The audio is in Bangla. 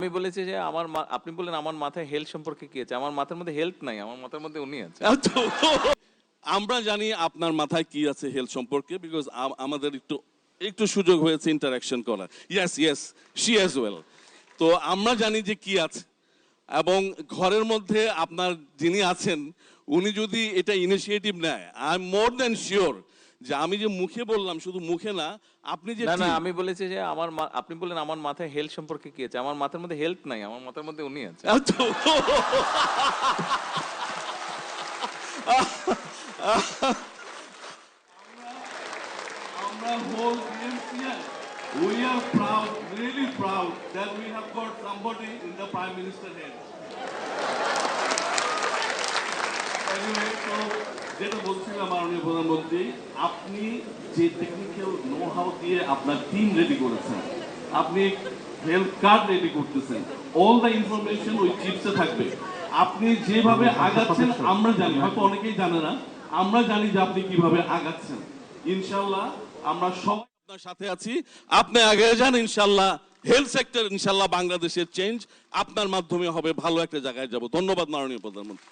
আমি বলেছি যে আপনি বললেন আমার মাথায় হেলথ সম্পর্কে কি আছে? আমার মাথার মধ্যে হেলথ নাই, আমার মাথার মধ্যে উনি আছে। আমরা জানি আপনার মাথায় কি আছে হেলথ সম্পর্কে, বিকজ আমাদের একটু একটু সুযোগ হয়েছে ইন্টারাকশন করা। Yes yes, she as well. তো আমরা জানি যে কি আছে, এবং ঘরের মধ্যে আপনার যিনি আছেন উনি যদি এটা ইনিশিয়েটিভ নেয়, I am more than sure যে আমি যে মুখে বললাম, শুধু মুখে না, আপনি যে না, আমি বলেছি যে আপনি বললেন আমার মাথায় হেলথ সম্পর্কে কি আছে? আমার মাথার মধ্যে হেলথ নাই, আমার মাথার মধ্যে উনি আছে। আমরা whole BMCN, we are proud, really proud that we have got somebody in the Prime Minister head. Anyway, so যেটা বলছিলাম মাননীয় প্রধানমন্ত্রী, আপনি যে টেকনিক্যাল নো হাউ দিয়ে আপনার টিম রেডি করেছেন, আপনি হেলথ কার্ড রেডি করতেছেন, অল দ্য ইনফরমেশন ওই চিপসে থাকবে। আপনি যেভাবে আগাচ্ছেন আমরা জানি, হয়তো অনেকেই জানে না, আমরা জানি যে আপনি কিভাবে আগাচ্ছেন। ইনশাল্লাহ আমরা সবাই আপনার সাথে আছি, আপনি আগে যান ইনশাল্লাহ। হেলথ সেক্টর ইনশাল্লাহ বাংলাদেশের চেঞ্জ আপনার মাধ্যমে হবে, ভালো একটা জায়গায় যাব। ধন্যবাদ মাননীয় প্রধানমন্ত্রী।